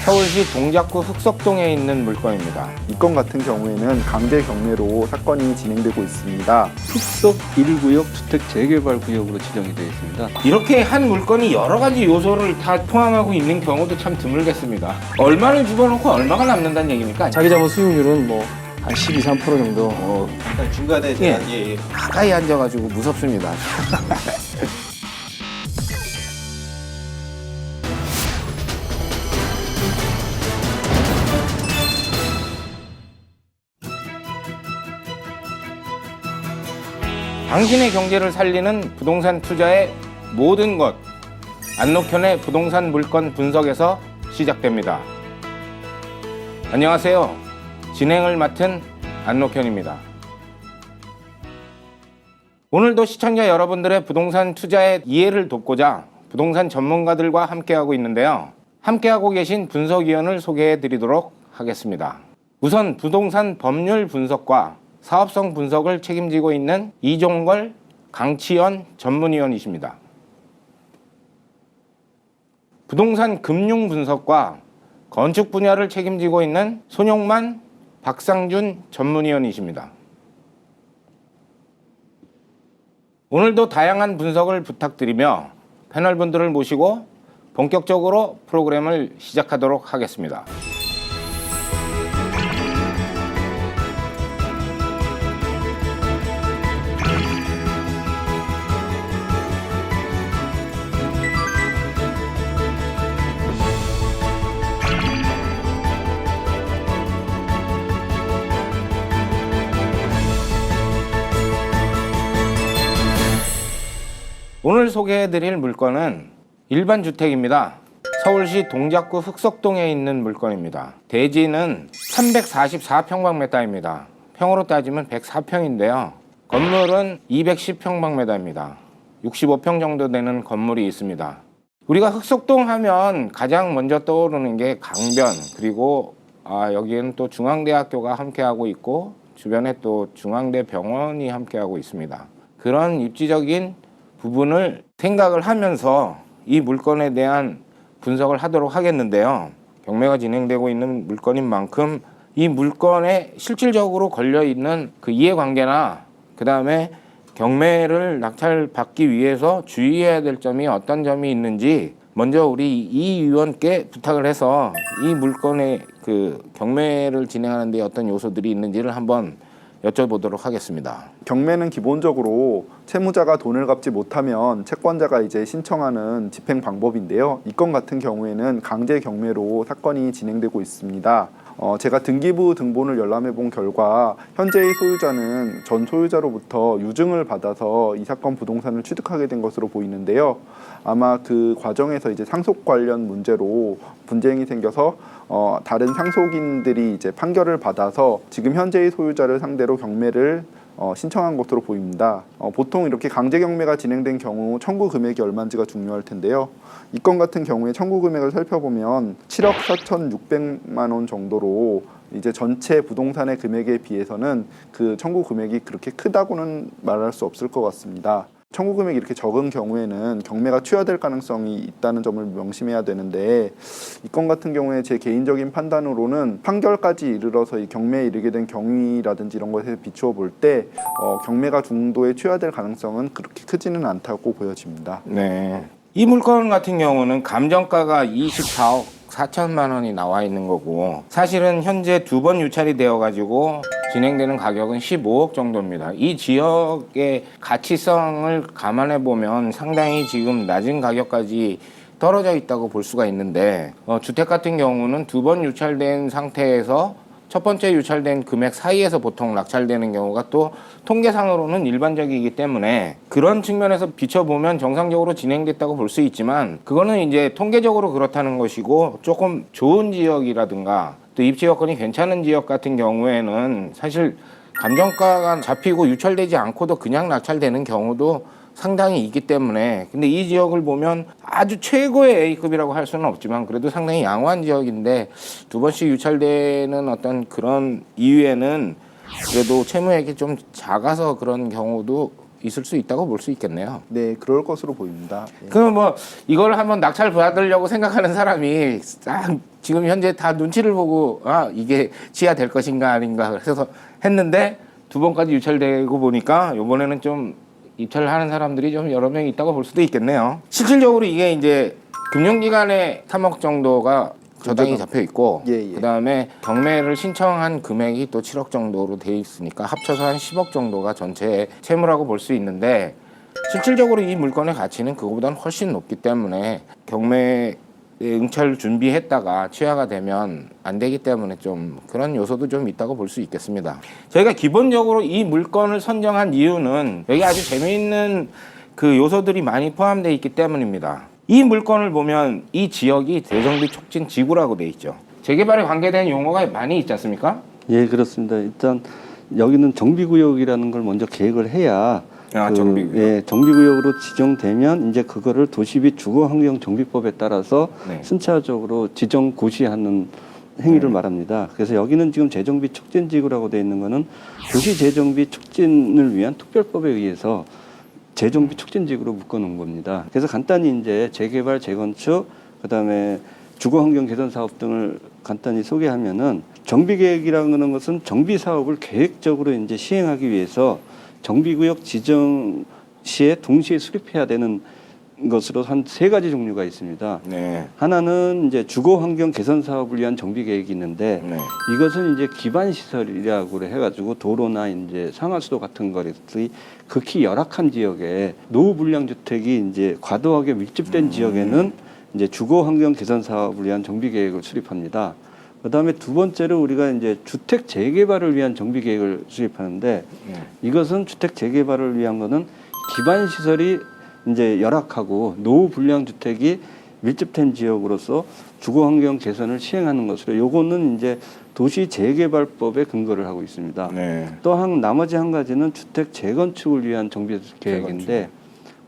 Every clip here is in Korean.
서울시 동작구 흑석동에 있는 물건입니다. 이 건 같은 경우에는 강제 경매로 사건이 진행되고 있습니다. 흑석 1구역 주택 재개발 구역으로 지정이 되어 있습니다. 이렇게 한 물건이 여러 가지 요소를 다 포함하고 있는 경우도 참 드물겠습니다. 얼마를 집어넣고 얼마가 남는다는 얘기입니까? 자기 자본 수익률은 뭐 한 12, 3% 정도. 약간 중간에 예. 가까이 앉아가지고 무섭습니다. 당신의 경제를 살리는 부동산 투자의 모든 것, 안록현의 부동산 물건 분석에서 시작됩니다. 안녕하세요. 진행을 맡은 안록현입니다. 오늘도 시청자 여러분들의 부동산 투자의 이해를 돕고자 부동산 전문가들과 함께하고 있는데요. 함께하고 계신 분석위원을 소개해 드리도록 하겠습니다. 우선 부동산 법률 분석과 사업성 분석을 책임지고 있는 이종걸, 강치연 전문위원이십니다. 부동산 금융 분석과 건축 분야를 책임지고 있는 손용만, 박상준 전문위원이십니다. 오늘도 다양한 분석을 부탁드리며 패널분들을 모시고 본격적으로 프로그램을 시작하도록 하겠습니다. 오늘 소개해드릴 물건은 일반 주택입니다. 서울시 동작구 흑석동에 있는 물건입니다. 대지는 344평방미터입니다. 평으로 따지면 104평인데요. 건물은 210평방미터입니다. 65평 정도 되는 건물이 있습니다. 우리가 흑석동 하면 가장 먼저 떠오르는 게 강변, 그리고 여기에는 또 중앙대학교가 함께하고 있고 주변에 또 중앙대 병원이 함께하고 있습니다. 그런 입지적인 부분을 생각을 하면서 이 물건에 대한 분석을 하도록 하겠는데요. 경매가 진행되고 있는 물건인 만큼 이 물건에 실질적으로 걸려있는 그 이해관계나 그 다음에 경매를 낙찰받기 위해서 주의해야 될 점이 어떤 점이 있는지 먼저 우리 이 위원께 부탁을 해서 이 물건의 그 경매를 진행하는 데 어떤 요소들이 있는지를 한번 여쭤보도록 하겠습니다. 경매는 기본적으로 채무자가 돈을 갚지 못하면 채권자가 이제 신청하는 집행 방법인데요. 이 건 같은 경우에는 강제 경매로 사건이 진행되고 있습니다. 제가 등기부 등본을 열람해 본 결과 현재의 소유자는 전 소유자로부터 유증을 받아서 이 사건 부동산을 취득하게 된 것으로 보이는데요. 아마 그 과정에서 이제 상속 관련 문제로 분쟁이 생겨서 다른 상속인들이 이제 판결을 받아서 지금 현재의 소유자를 상대로 경매를 신청한 것으로 보입니다. 보통 이렇게 강제 경매가 진행된 경우 청구 금액이 얼마인지가 중요할 텐데요. 이 건 같은 경우에 청구 금액을 살펴보면 7억 4,600만 원 정도로 이제 전체 부동산의 금액에 비해서는 그 청구 금액이 그렇게 크다고는 말할 수 없을 것 같습니다. 청구 금액이 이렇게 적은 경우에는 경매가 취하될 가능성이 있다는 점을 명심해야 되는데 이 건 같은 경우에 제 개인적인 판단으로는 판결까지 이르러서 이 경매에 이르게 된 경위라든지 이런 것에 비추어 볼 때 경매가 중도에 취하될 가능성은 그렇게 크지는 않다고 보여집니다. 네. 이 물건 같은 경우는 감정가가 24억 4천만 원이 나와 있는 거고 사실은 현재 2번 유찰이 되어가지고 진행되는 가격은 15억 정도입니다. 이 지역의 가치성을 감안해 보면 상당히 지금 낮은 가격까지 떨어져 있다고 볼 수가 있는데 주택 같은 경우는 2번 유찰된 상태에서 첫 번째 유찰된 금액 사이에서 보통 낙찰되는 경우가 또 통계상으로는 일반적이기 때문에 그런 측면에서 비춰보면 정상적으로 진행됐다고 볼 수 있지만 그거는 이제 통계적으로 그렇다는 것이고 조금 좋은 지역이라든가 또 입지 여건이 괜찮은 지역 같은 경우에는 사실 감정가가 잡히고 유찰되지 않고도 그냥 낙찰되는 경우도 상당히 있기 때문에 근데 이 지역을 보면 아주 최고의 A급이라고 할 수는 없지만 그래도 상당히 양호한 지역인데 2번씩 유찰되는 어떤 그런 이유에는 그래도 채무액이 좀 작아서 그런 경우도 있을 수 있다고 볼 수 있겠네요. 네, 그럴 것으로 보입니다. 예. 그럼 뭐 이걸 한번 낙찰 받으려고 생각하는 사람이 딱 지금 현재 다 눈치를 보고 이게 취하될 것인가 아닌가 해서 했는데 두 번까지 유찰되고 보니까 이번에는 좀 입찰을 하는 사람들이 좀 여러 명 있다고 볼 수도 있겠네요. 실질적으로 이게 이제 금융기관의 3억 정도가 저당이 잡혀 있고 예, 예. 그다음에 경매를 신청한 금액이 또 7억 정도로 돼 있으니까 합쳐서 한 10억 정도가 전체 채무라고 볼 수 있는데 실질적으로 이 물건의 가치는 그거보다는 훨씬 높기 때문에 경매에 응찰 준비했다가 취하가 되면 안 되기 때문에 좀 그런 요소도 좀 있다고 볼 수 있겠습니다. 저희가 기본적으로 이 물건을 선정한 이유는 여기 아주 재미있는 그 요소들이 많이 포함되어 있기 때문입니다. 이 물건을 보면 이 지역이 대정비 촉진 지구라고 돼 있죠. 재개발에 관계된 용어가 많이 있지 않습니까? 예, 그렇습니다. 일단 여기는 정비구역이라는 걸 먼저 계획을 해야 정비구역. 예, 정비구역으로 지정되면 이제 그거를 도시 및 주거환경정비법에 따라서 네. 순차적으로 지정 고시하는 행위를 말합니다. 그래서 여기는 지금 재정비 촉진지구라고 되어 있는 거는 도시 재정비 촉진을 위한 특별법에 의해서 재정비 촉진지구로 묶어놓은 겁니다. 그래서 간단히 이제 재개발, 재건축, 그다음에 주거환경 개선 사업 등을 간단히 소개하면은 정비계획이라는 것은 정비 사업을 계획적으로 이제 시행하기 위해서 정비구역 지정 시에 동시에 수립해야 되는 것으로 한 3가지 종류가 있습니다. 네. 하나는 이제 주거환경 개선 사업을 위한 정비 계획이 있는데 네. 이것은 이제 기반 시설이라고 해가지고 도로나 이제 상하수도 같은 것이 극히 열악한 지역에 노후 불량 주택이 이제 과도하게 밀집된 지역에는 이제 주거환경 개선 사업을 위한 정비 계획을 수립합니다. 그다음에 두 번째로 우리가 이제 주택 재개발을 위한 정비 계획을 수립하는데 이것은 주택 재개발을 위한 거는 기반 시설이 이제 열악하고 노후 불량 주택이 밀집된 지역으로서 주거 환경 개선을 시행하는 것으로 요거는 이제 도시 재개발법에 근거를 하고 있습니다. 네. 나머지 한 가지는 주택 재건축을 위한 정비 계획인데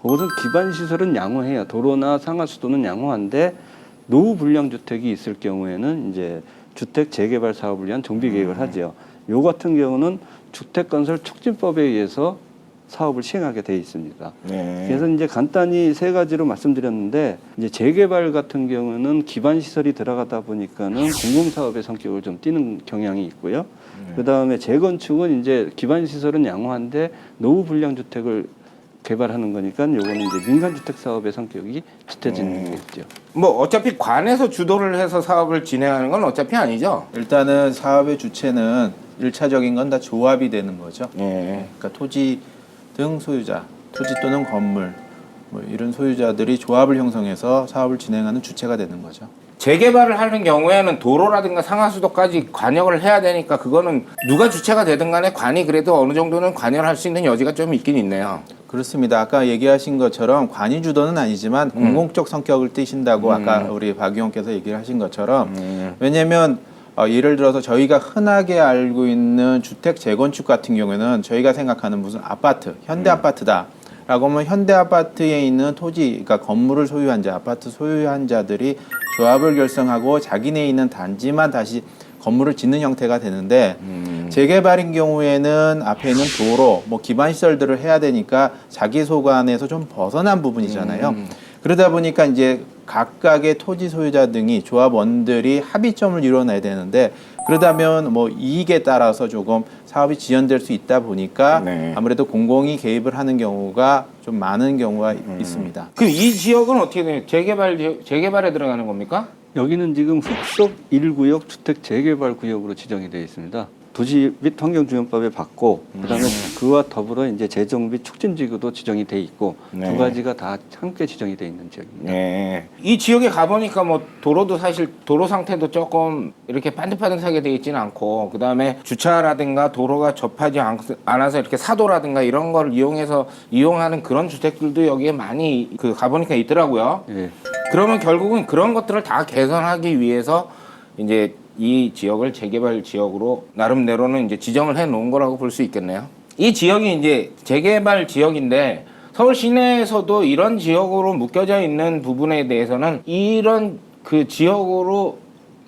그것은 기반 시설은 양호해요. 도로나 상하수도는 양호한데 노후 불량 주택이 있을 경우에는 이제 주택 재개발 사업을 위한 정비 계획을 하죠. 요 같은 경우는 주택건설 촉진법에 의해서 사업을 시행하게 돼 있습니다. 네. 그래서 이제 간단히 3가지로 말씀드렸는데 이제 재개발 같은 경우는 기반 시설이 들어가다 보니까는 공공사업의 성격을 좀 띠는 경향이 있고요. 그 다음에 재건축은 이제 기반 시설은 양호한데 노후 불량 주택을 개발하는 거니까 요거는 이제 민간주택 사업의 성격이 짙어지는 거겠죠. 뭐 어차피 관에서 주도를 해서 사업을 진행하는 건 어차피 아니죠. 일단은 사업의 주체는 1차적인 건 다 조합이 되는 거죠. 예. 그러니까 토지 등 소유자, 토지 또는 건물 뭐 이런 소유자들이 조합을 형성해서 사업을 진행하는 주체가 되는 거죠. 재개발을 하는 경우에는 도로라든가 상하수도까지 관여를 해야 되니까 그거는 누가 주체가 되든 간에 관이 그래도 어느 정도는 관여를 할 수 있는 여지가 좀 있긴 있네요. 그렇습니다. 아까 얘기하신 것처럼 관이 주도는 아니지만 공공적 성격을 띠신다고 아까 우리 박 의원께서 얘기를 하신 것처럼 왜냐하면 예를 들어서 저희가 흔하게 알고 있는 주택 재건축 같은 경우에는 저희가 생각하는 무슨 아파트, 현대 아파트다. 라고 하면 현대 아파트에 있는 토지, 그러니까 건물을 소유한 자, 아파트 소유한 자들이 조합을 결성하고 자기네 있는 단지만 다시 건물을 짓는 형태가 되는데 재개발인 경우에는 앞에 있는 도로, 뭐 기반 시설들을 해야 되니까 자기 소관에서 좀 벗어난 부분이잖아요. 그러다 보니까 이제 각각의 토지 소유자 등이 조합원들이 합의점을 이뤄내야 되는데 그러다면 뭐 이익에 따라서 조금 사업이 지연될 수 있다 보니까 네. 아무래도 공공이 개입을 하는 경우가 좀 많은 경우가 있습니다. 그럼 이 지역은 어떻게 돼요? 재개발에 들어가는 겁니까? 여기는 지금 흑석 1구역 주택 재개발 구역으로 지정이 되어 있습니다. 도시 및 환경주변법에 받고 그다음에 그와 더불어 이제 재정비 촉진지구도 지정이 돼 있고 네. 두 가지가 다 함께 지정이 돼 있는 지역입니다. 네. 이 지역에 가보니까 뭐 도로도 사실 도로 상태도 조금 이렇게 반듯반듯하게 돼 있지는 않고 그다음에 주차라든가 도로가 접하지 않아서 이렇게 사도라든가 이런 걸 이용하는 그런 주택들도 여기에 많이 가보니까 있더라고요. 예. 그러면 결국은 그런 것들을 다 개선하기 위해서 이제 이 지역을 재개발 지역으로 나름대로는 이제 지정을 해 놓은 거라고 볼 수 있겠네요. 이 지역이 이제 재개발 지역인데 서울 시내에서도 이런 지역으로 묶여져 있는 부분에 대해서는 이런 그 지역으로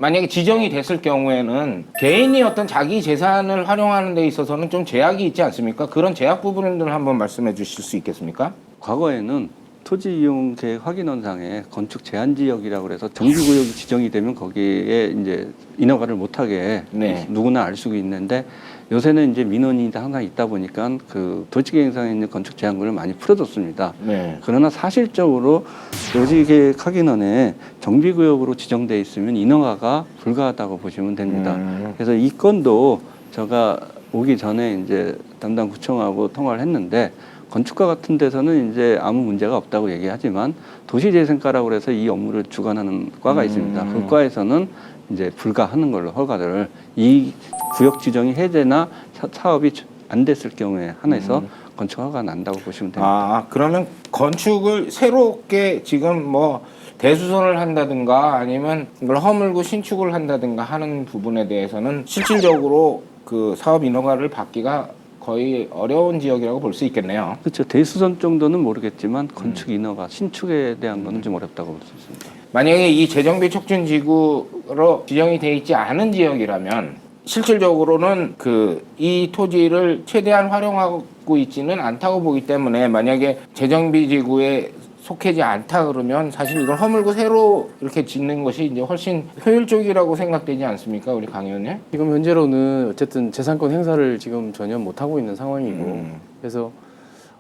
만약에 지정이 됐을 경우에는 개인이 어떤 자기 재산을 활용하는 데 있어서는 좀 제약이 있지 않습니까? 그런 제약 부분들을 한번 말씀해 주실 수 있겠습니까? 과거에는 토지 이용 계획 확인원상에 건축 제한 지역이라고 그래서 정비구역이 지정이 되면 거기에 이제 인허가를 못하게 네. 누구나 알 수 있는데 요새는 이제 민원이 항상 있다 보니까 그 도시계획상에 있는 건축 제한구를 많이 풀어줬습니다. 네. 그러나 사실적으로 도시계획 확인원에 정비구역으로 지정돼 있으면 인허가가 불가하다고 보시면 됩니다. 그래서 이 건도 제가 오기 전에 이제 담당 구청하고 통화를 했는데 건축가 같은 데서는 이제 아무 문제가 없다고 얘기하지만 도시재생과라고 해서 이 업무를 주관하는 과가 있습니다. 그 과에서는 이제 불가하는 걸로 허가를 이 구역 지정이 해제나 사업이 안 됐을 경우에 하나에서 건축 허가가 난다고 보시면 됩니다. 아, 그러면 건축을 새롭게 지금 뭐 대수선을 한다든가 아니면 이걸 허물고 신축을 한다든가 하는 부분에 대해서는 실질적으로 그 사업 인허가를 받기가 거의 어려운 지역이라고 볼 수 있겠네요. 그렇죠. 대수선 정도는 모르겠지만 건축 인허가, 신축에 대한 거는 좀 어렵다고 볼 수 있습니다. 만약에 이 재정비 촉진 지구로 지정이 돼 있지 않은 지역이라면 실질적으로는 그 이 토지를 최대한 활용하고 있지는 않다고 보기 때문에 만약에 재정비 지구에 속하지 않다 그러면 사실 이걸 허물고 새로 이렇게 짓는 것이 이제 훨씬 효율적이라고 생각되지 않습니까, 우리 강 의원님? 지금 현재로는 어쨌든 재산권 행사를 지금 전혀 못 하고 있는 상황이고 그래서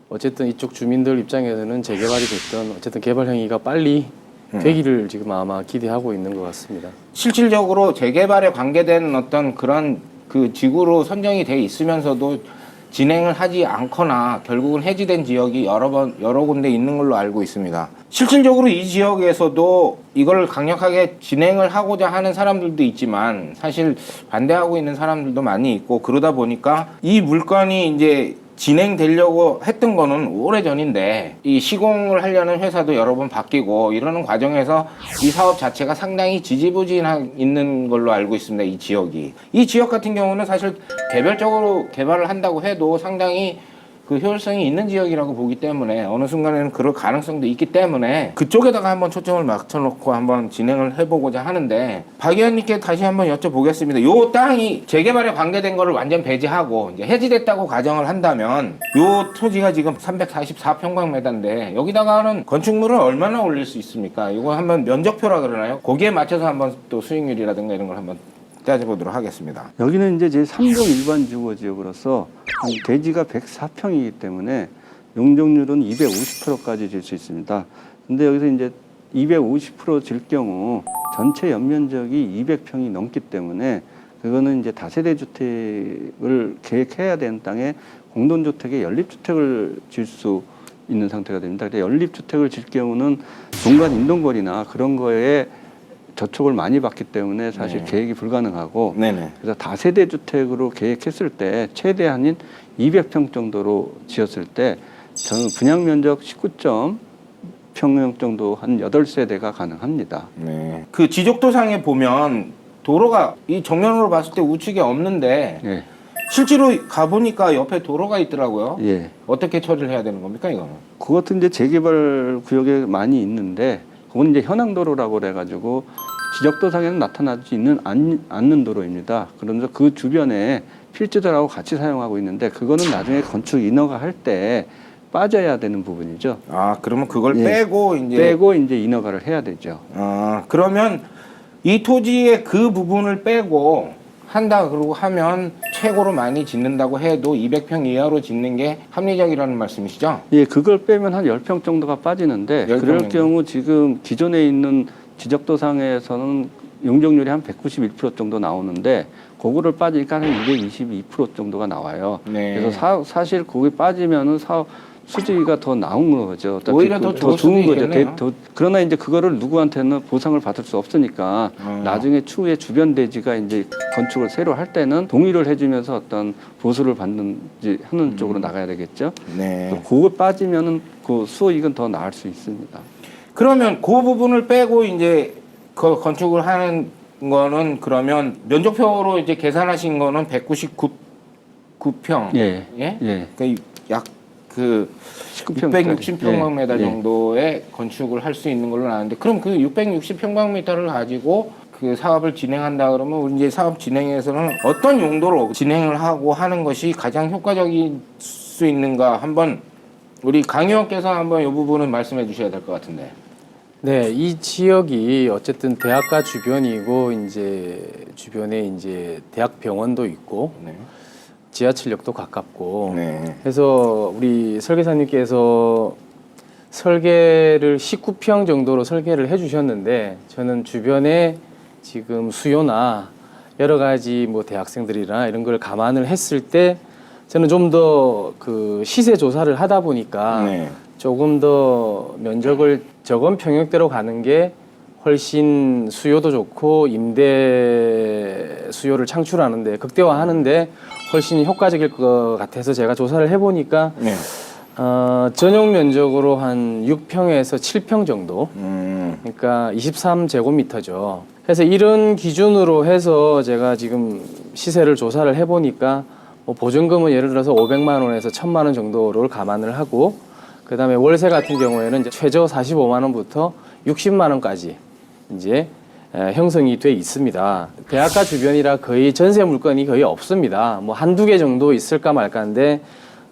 어쨌든 이쪽 주민들 입장에서는 재개발이 됐던 어쨌든 개발 행위가 빨리 되기를 지금 아마 기대하고 있는 것 같습니다. 실질적으로 재개발에 관계된 어떤 그런 그 지구로 선정이 돼 있으면서도 진행을 하지 않거나 결국은 해지된 지역이 여러 군데 있는 걸로 알고 있습니다. 실질적으로 이 지역에서도 이걸 강력하게 진행을 하고자 하는 사람들도 있지만 사실 반대하고 있는 사람들도 많이 있고 그러다 보니까 이 물건이 이제 진행되려고 했던 거는 오래전인데 이 시공을 하려는 회사도 여러 번 바뀌고 이러는 과정에서 이 사업 자체가 상당히 지지부진한 있는 걸로 알고 있습니다. 이 지역이. 이 지역 같은 경우는 사실 개별적으로 개발을 한다고 해도 상당히 그 효율성이 있는 지역이라고 보기 때문에 어느 순간에는 그럴 가능성도 있기 때문에 그쪽에다가 한번 초점을 맞춰놓고 한번 진행을 해보고자 하는데 박 의원님께 다시 한번 여쭤보겠습니다. 요 땅이 재개발에 관계된 거를 완전 배제하고 이제 해지됐다고 가정을 한다면 요 토지가 지금 344평방미터인데 여기다가는 건축물을 얼마나 올릴 수 있습니까? 이거 한번 면적표라 그러나요? 거기에 맞춰서 한번 또 수익률이라든가 이런 걸 한번 따져보도록 하겠습니다. 여기는 이제 제3종 일반 주거 지역으로서 대지가 104평이기 때문에 용적률은 250%까지 질 수 있습니다. 근데 여기서 이제 250%질 경우 전체 연면적이 200평이 넘기 때문에 그거는 이제 다세대 주택을 계획해야 되는 땅에 공동주택에 연립주택을 질 수 있는 상태가 됩니다. 근데 연립주택을 질 경우는 중간 인동거리나 그런 거에 저촉을 많이 받기 때문에 사실 계획이 불가능하고 네네. 그래서 다세대 주택으로 계획했을 때 최대한인 200평 정도로 지었을 때 저는 분양 면적 19.평형 정도 한 8세대가 가능합니다. 네. 그 지적도상에 보면 도로가 이 정면으로 봤을 때 우측에 없는데 예. 실제로 가보니까 옆에 도로가 있더라고요. 예. 어떻게 처리를 해야 되는 겁니까, 이거는? 그것도 이제 재개발 구역에 많이 있는데 그건 이제 현황도로라고 그래가지고 지적도상에는 나타나지 않는 도로입니다. 그러면서 그 주변에 필지도라고 같이 사용하고 있는데 그거는 나중에 건축 인허가 할 때 빠져야 되는 부분이죠. 아, 그러면 그걸 예. 빼고 이제 빼고 이제 인허가를 해야 되죠. 아, 그러면 이 토지의 그 부분을 빼고 한다 그러고 하면 최고로 많이 짓는다고 해도 200평 이하로 짓는 게 합리적이라는 말씀이시죠? 예, 그걸 빼면 한 10평 정도가 빠지는데 10평 그럴 정도. 경우 지금 기존에 있는 지적도상에서는 용적률이 한 191% 정도 나오는데 그거를 빠지니까 한 222% 정도가 나와요. 네. 그래서 사실 거기 빠지면은 수지가 더 나온 거죠. 어차피 오히려 더 좋을 수도 좋은 거죠. 있겠네요. 그러나 이제 그거를 누구한테는 보상을 받을 수 없으니까 나중에 추후에 주변 대지가 이제 건축을 새로 할 때는 동의를 해주면서 어떤 보수를 받는지 하는 쪽으로 나가야 되겠죠. 네. 그거 빠지면은 그 수익은 더 나을 수 있습니다. 그러면 그 부분을 빼고 이제 그 건축을 하는 거는 그러면 면적표로 이제 계산하신 거는 199평. 예. 예? 예. 그러니까 약 그 19평 660평방미터 예. 정도의 건축을 할 수 있는 걸로 나왔는데 그럼 그 660평방미터를 가지고 그 사업을 진행한다 그러면 우리 이제 사업 진행에서는 어떤 용도로 진행을 하고 하는 것이 가장 효과적일 수 있는가 한번 우리 강 의원께서 한번 이 부분은 말씀해 주셔야 될 것 같은데. 네, 이 지역이 어쨌든 대학가 주변이고 이제 주변에 이제 대학 병원도 있고 네. 지하철역도 가깝고 네. 그래서 우리 설계사님께서 설계를 19평 정도로 설계를 해주셨는데 저는 주변에 지금 수요나 여러 가지 뭐 대학생들이나 이런 걸 감안을 했을 때 저는 좀 더 그 시세 조사를 하다 보니까 네. 조금 더 면적을 적은 평형대로 가는 게 훨씬 수요도 좋고 임대 수요를 창출하는데 극대화하는데 훨씬 효과적일 것 같아서 제가 조사를 해보니까 네. 전용 면적으로 한 6평에서 7평 정도 그러니까 23제곱미터죠. 그래서 이런 기준으로 해서 제가 지금 시세를 조사를 해보니까 뭐 보증금은 예를 들어서 500만 원에서 1000만 원 정도를 감안을 하고 그다음에 월세 같은 경우에는 이제 최저 45만 원부터 60만 원까지 이제 형성이 돼 있습니다. 대학가 주변이라 거의 전세 물건이 거의 없습니다. 뭐 한두 개 정도 있을까 말까인데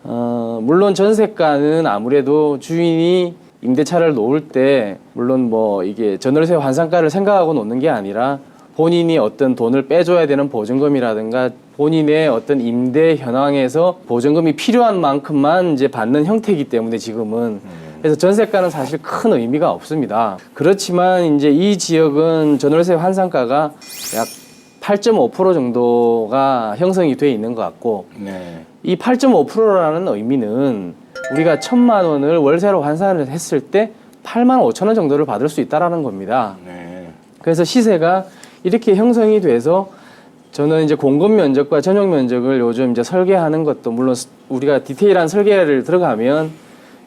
물론 전세가는 아무래도 주인이 임대차를 놓을 때 물론 뭐 이게 전월세 환산가를 생각하고 놓는 게 아니라 본인이 어떤 돈을 빼줘야 되는 보증금이라든가 본인의 어떤 임대 현황에서 보증금이 필요한 만큼만 이제 받는 형태이기 때문에 지금은 그래서 전세가는 사실 큰 의미가 없습니다. 그렇지만 이제 이 지역은 전월세 환산가가 약 8.5% 정도가 형성이 돼 있는 것 같고 네. 이 8.5%라는 의미는 우리가 1000만 원을 월세로 환산을 했을 때 8만 5천 원 정도를 받을 수 있다라는 겁니다. 네. 그래서 시세가 이렇게 형성이 돼서 저는 이제 공급 면적과 전용 면적을 요즘 이제 설계하는 것도 물론 우리가 디테일한 설계를 들어가면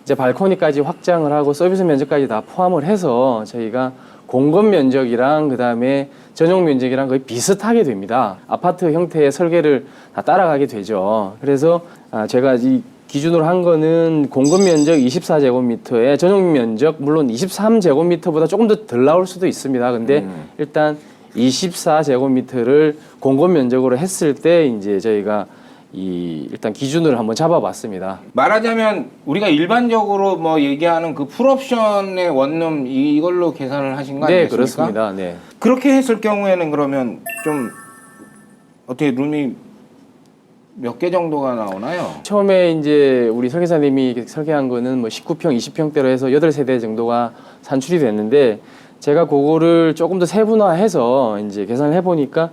이제 발코니까지 확장을 하고 서비스 면적까지 다 포함을 해서 저희가 공급 면적이랑 그다음에 전용 면적이랑 거의 비슷하게 됩니다. 아파트 형태의 설계를 다 따라가게 되죠. 그래서 제가 이 기준으로 한 거는 공급 면적 24제곱미터에 전용 면적 물론 23제곱미터보다 조금 더 덜 나올 수도 있습니다. 근데 일단 24제곱미터를 공급 면적으로 했을 때 이제 저희가 이 일단 기준을 한번 잡아봤습니다. 말하자면 우리가 일반적으로 뭐 얘기하는 그 풀옵션의 원룸 이걸로 계산을 하신 거 네, 아니겠습니까? 그렇습니다. 네. 그렇게 했을 경우에는 그러면 좀 어떻게 룸이 몇 개 정도가 나오나요? 처음에 이제 우리 설계사님이 설계한 거는 뭐 19평, 20평대로 해서 8세대 정도가 산출이 됐는데 제가 그거를 조금 더 세분화해서 이제 계산을 해보니까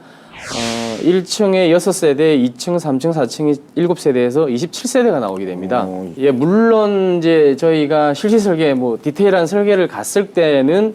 1층에 6세대, 2층, 3층, 4층이 7세대에서 27세대가 나오게 됩니다. 예, 물론 이제 저희가 실시 설계, 뭐 디테일한 설계를 갔을 때는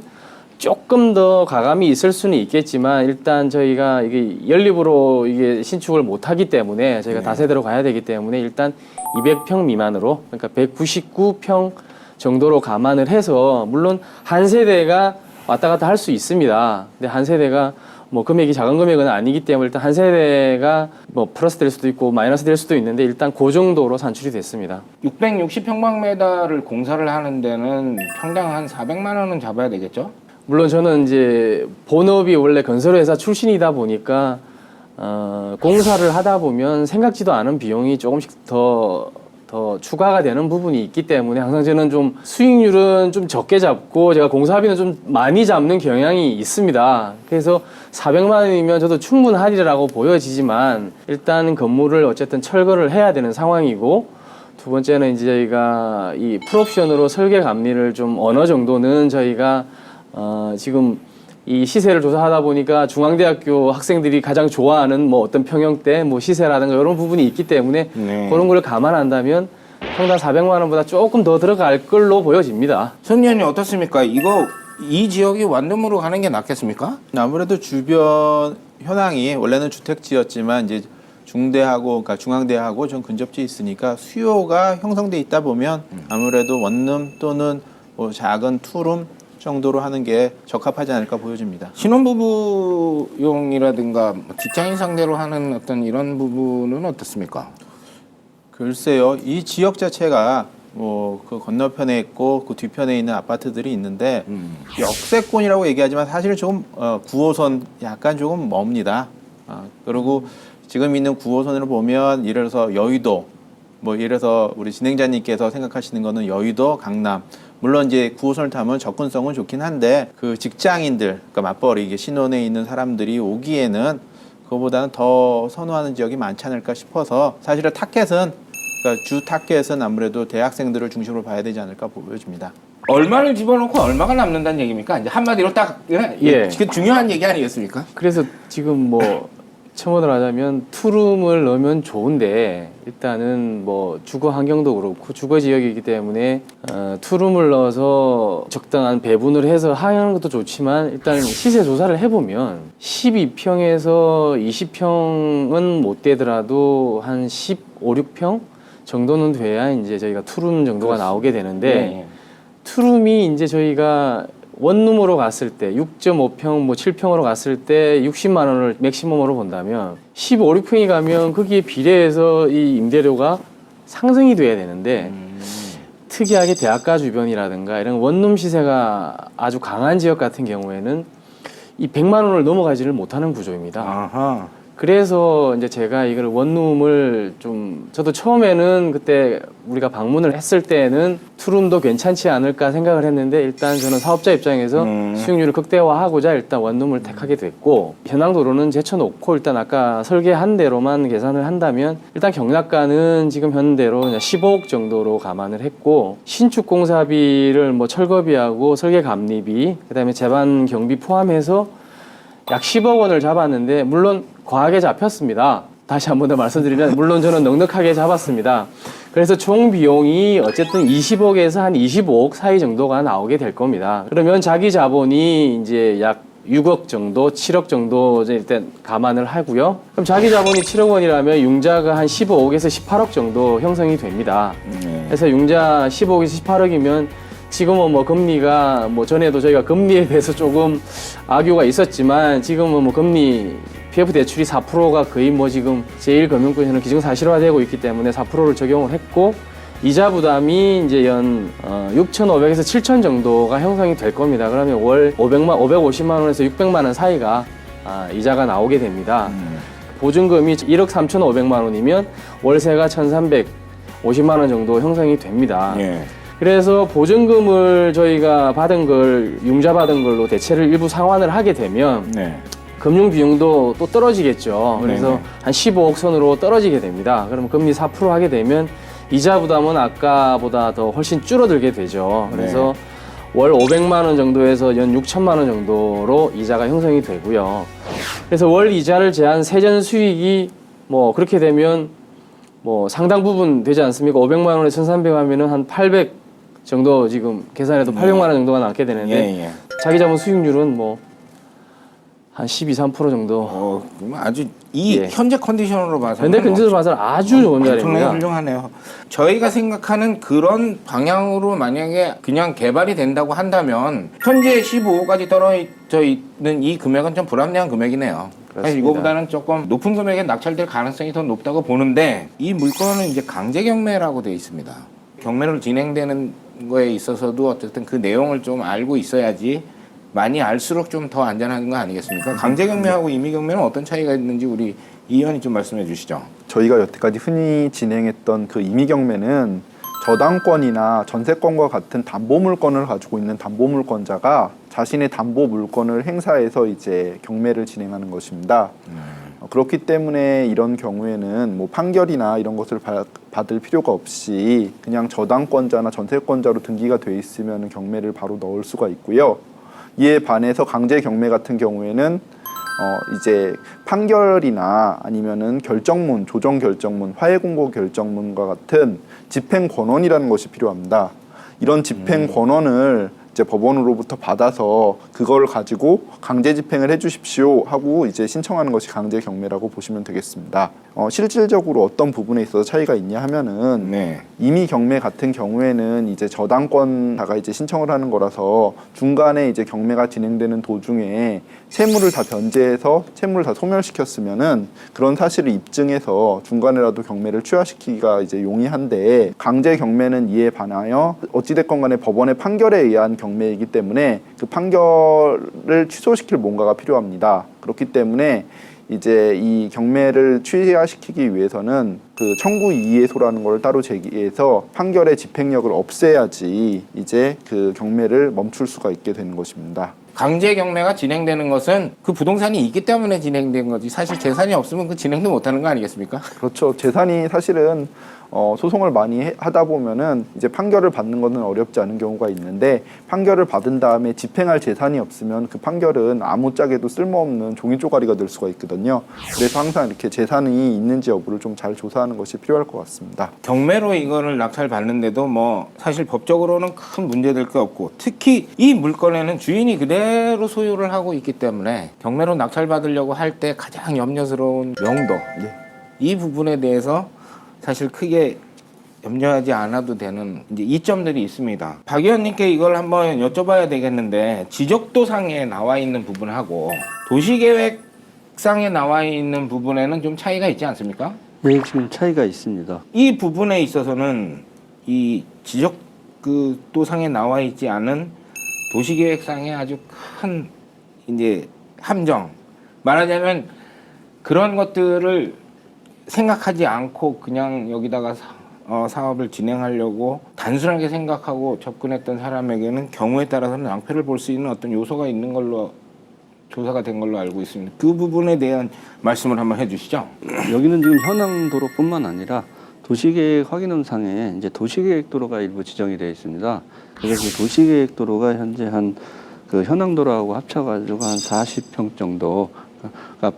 조금 더 가감이 있을 수는 있겠지만 일단 저희가 이게 연립으로 이게 신축을 못 하기 때문에 저희가 다세대로 가야 되기 때문에 일단 200평 미만으로 그러니까 199평 정도로 감안을 해서 물론 한 세대가 왔다 갔다 할 수 있습니다. 근데 한 세대가 뭐 금액이 작은 금액은 아니기 때문에 일단 한 세대가 뭐 플러스 될 수도 있고 마이너스 될 수도 있는데 일단 그 정도로 산출이 됐습니다. 660평방미터를 공사를 하는 데는 평당 한 400만 원은 잡아야 되겠죠? 물론 저는 이제 본업이 원래 건설회사 출신이다 보니까 공사를 하다 보면 생각지도 않은 비용이 조금씩 더 추가가 되는 부분이 있기 때문에 항상 저는 좀 수익률은 좀 적게 잡고 제가 공사비는 좀 많이 잡는 경향이 있습니다. 그래서 400만 원이면 저도 충분하리라고 보여지지만 일단 건물을 어쨌든 철거를 해야 되는 상황이고 두 번째는 이제 저희가 이 풀옵션으로 설계 감리를 좀 어느 정도는 저희가 지금 이 시세를 조사하다 보니까 중앙대학교 학생들이 가장 좋아하는 뭐 어떤 평형대, 뭐 시세라든가 이런 부분이 있기 때문에 네. 그런 걸 감안한다면 평당 400만 원보다 조금 더 들어갈 걸로 보여집니다. 손 의원님 어떻습니까? 이 지역이 완룸으로 가는 게 낫겠습니까? 아무래도 주변 현황이 원래는 주택지였지만 이제 중대하고 그러니까 중앙대하고 좀 근접지 있으니까 수요가 형성돼 있다 보면 아무래도 원룸 또는 뭐 작은 투룸 정도로 하는 게 적합하지 않을까 보여집니다. 신혼부부용이라든가 직장인 상대로 하는 어떤 이런 부분은 어떻습니까? 글쎄요, 이 지역 자체가 뭐 그 건너편에 있고 그 뒤편에 있는 아파트들이 있는데 역세권이라고 얘기하지만 사실 좀 9호선 약간 조금 멉니다. 그리고 지금 있는 9호선을 보면 예를 들어서 여의도 뭐 예를 들어서 우리 진행자님께서 생각하시는 거는 여의도, 강남. 물론 이제 9호선을 타면 접근성은 좋긴 한데 그 직장인들, 그러니까 맞벌이 이게 신혼에 있는 사람들이 오기에는 그거보다는 더 선호하는 지역이 많지 않을까 싶어서 사실은 타겟은 그러니까 주 타겟은 아무래도 대학생들을 중심으로 봐야 되지 않을까 보여집니다. 얼마를 집어넣고 얼마가 남는다는 얘기입니까? 이제 한마디로 딱 예. 그 중요한 얘기 아니겠습니까? 그래서 지금 뭐 첨언을 하자면 투룸을 넣으면 좋은데 일단은 뭐 주거 환경도 그렇고 주거 지역이기 때문에 투룸을 넣어서 적당한 배분을 해서 하는 것도 좋지만 일단 시세 조사를 해보면 12평에서 20평은 못 되더라도 한 15, 16평 정도는 돼야 이제 저희가 투룸 정도가 나오게 되는데 네. 투룸이 이제 저희가 원룸으로 갔을 때 6.5평, 뭐 7평으로 갔을 때 60만 원을 맥시멈으로 본다면 15, 16평이 가면 거기에 비례해서 이 임대료가 상승이 돼야 되는데 특이하게 대학가 주변이라든가 이런 원룸 시세가 아주 강한 지역 같은 경우에는 이 100만 원을 넘어가지를 못하는 구조입니다. 아하. 그래서 이제 제가 이걸 원룸을 좀 저도 처음에는 그때 우리가 방문을 했을 때는 투룸도 괜찮지 않을까 생각을 했는데 일단 저는 사업자 입장에서 수익률을 극대화하고자 일단 원룸을 택하게 됐고 현황도로는 제쳐놓고 일단 아까 설계한 대로만 계산을 한다면 일단 경락가는 지금 현대로 그냥 15억 정도로 감안을 했고 신축 공사비를 뭐 철거비하고 설계 감리비 그다음에 제반 경비 포함해서 약 10억 원을 잡았는데 물론 과하게 잡혔습니다. 다시 한 번 더 말씀드리면 물론 저는 넉넉하게 잡았습니다. 그래서 총 비용이 어쨌든 20억에서 한 25억 사이 정도가 나오게 될 겁니다. 그러면 자기 자본이 이제 약 6억 정도, 7억 정도 이제 일단 감안을 하고요. 그럼 자기 자본이 7억 원이라면 융자가 한 15억에서 18억 정도 형성이 됩니다. 그래서 융자 15억에서 18억이면 지금은 뭐 금리가 뭐 전에도 저희가 금리에 대해서 조금 악유가 있었지만 지금은 뭐 금리 PF 대출이 4%가 거의 뭐 지금 제1금융권에서는 기정사실화되고 있기 때문에 4%를 적용을 했고 이자 부담이 이제 연 6,500에서 7,000 정도가 형성이 될 겁니다. 그러면 월 550만 원에서 600만 원 사이가 이자가 나오게 됩니다. 보증금이 1억 3,500만 원이면 월세가 1,350만 원 정도 형성이 됩니다. 예. 그래서 보증금을 저희가 받은 걸 융자 받은 걸로 대체를 일부 상환을 하게 되면 네. 금융 비용도 또 떨어지겠죠. 그래서 네네. 한 15억 선으로 떨어지게 됩니다. 그러면 금리 4% 하게 되면 이자 부담은 아까보다 더 훨씬 줄어들게 되죠. 그래서 월 500만 원 정도에서 연 6천만 원 정도로 이자가 형성이 되고요. 그래서 월 이자를 제한 세전 수익이 뭐 그렇게 되면 뭐 상당 부분 되지 않습니까? 500만 원에 1,300 하면은 한 800 정도 지금 계산해도 800만 원 정도가 남게 되는데 예. 자기 자본 수익률은 뭐 한 12, 3% 정도. 그럼 아주 이 예. 현재 컨디션으로 봐서는 현대 근처로 봐서는 아주 좋은 엄청나게 자리입니다. 훌륭하네요. 저희가 생각하는 그런 방향으로 만약에 그냥 개발이 된다고 한다면 현재 15억까지 떨어져 있는 이 금액은 좀 불합리한 금액이네요. 사실 그렇습니다. 이거보다는 조금 높은 금액에 낙찰될 가능성이 더 높다고 보는데 이 물건은 이제 강제 경매라고 되어 있습니다. 경매로 진행되는 거에 있어서도 어쨌든 그 내용을 좀 알고 있어야지 많이 알수록 좀 더 안전한 거 아니겠습니까? 강제 경매하고 임의 경매는 어떤 차이가 있는지 우리 이 의원이 좀 말씀해 주시죠. 저희가 여태까지 흔히 진행했던 그 임의경매는 저당권이나 전세권과 같은 담보물건을 가지고 있는 담보물건자가 자신의 담보물건을 행사해서 이제 경매를 진행하는 것입니다. 그렇기 때문에 이런 경우에는 뭐 판결이나 이런 것을 받을 필요가 없이 그냥 저당권자나 전세권자로 등기가 돼 있으면 경매를 바로 넣을 수가 있고요. 이에 반해서 강제 경매 같은 경우에는 이제 판결이나 아니면은 결정문, 조정 결정문, 화해 공고 결정문과 같은 집행 권원이라는 것이 필요합니다. 이런 집행 권원을 이제 법원으로부터 받아서 그걸 가지고 강제 집행을 해주십시오 하고 이제 신청하는 것이 강제 경매라고 보시면 되겠습니다. 실질적으로 어떤 부분에 있어서 차이가 있냐 하면은 네. 임의 경매 같은 경우에는 이제 저당권자가 이제 신청을 하는 거라서 중간에 이제 경매가 진행되는 도중에 채무를 다 변제해서 채무를 다 소멸시켰으면은 그런 사실을 입증해서 중간에라도 경매를 취하시키기가 이제 용이한데, 강제 경매는 이에 반하여 어찌됐건 간에 법원의 판결에 의한 경매이기 때문에 그 판결을 취소시킬 뭔가가 필요합니다. 그렇기 때문에 이제 이 경매를 취하시키기 위해서는 그 청구 이의소라는 걸 따로 제기해서 판결의 집행력을 없애야지 이제 그 경매를 멈출 수가 있게 되는 것입니다. 강제 경매가 진행되는 것은 그 부동산이 있기 때문에 진행된 거지, 사실 재산이 없으면 그 진행도 못하는 거 아니겠습니까? 그렇죠. 재산이 사실은 소송을 많이 하다 보면은 이제 판결을 받는 것은 어렵지 않은 경우가 있는데, 판결을 받은 다음에 집행할 재산이 없으면 그 판결은 아무짝에도 쓸모없는 종이 쪼가리가 될 수가 있거든요. 그래서 항상 이렇게 재산이 있는지 여부를 좀 잘 조사하는 것이 필요할 것 같습니다. 경매로 이거를 낙찰 받는데도 뭐 사실 법적으로는 큰 문제될 게 없고, 특히 이 물건에는 주인이 그대로 소유를 하고 있기 때문에 경매로 낙찰 받으려고 할 때 가장 염려스러운 명도, 이 부분에 대해서 사실 크게 염려하지 않아도 되는 이제 이점들이 있습니다. 박 의원님께 이걸 한번 여쭤봐야 되겠는데, 지적도상에 나와 있는 부분하고 도시계획상에 나와 있는 부분에는 좀 차이가 있지 않습니까? 네, 지금 차이가 있습니다. 이 부분에 있어서는 이 지적도상에 나와 있지 않은 도시계획상의 아주 큰 이제 함정, 말하자면 그런 것들을 생각하지 않고 그냥 여기다가 사업을 진행하려고 단순하게 생각하고 접근했던 사람에게는 경우에 따라서는 낭패를 볼 수 있는 어떤 요소가 있는 걸로 조사가 된 걸로 알고 있습니다. 그 부분에 대한 말씀을 한번 해주시죠. 여기는 지금 현황도로뿐만 아니라 도시계획 확인원상에 이제 도시계획도로가 일부 지정이 되어 있습니다. 그래서 그 도시계획도로가 현재 한 그 현황도로하고 합쳐가지고 한 40평 정도가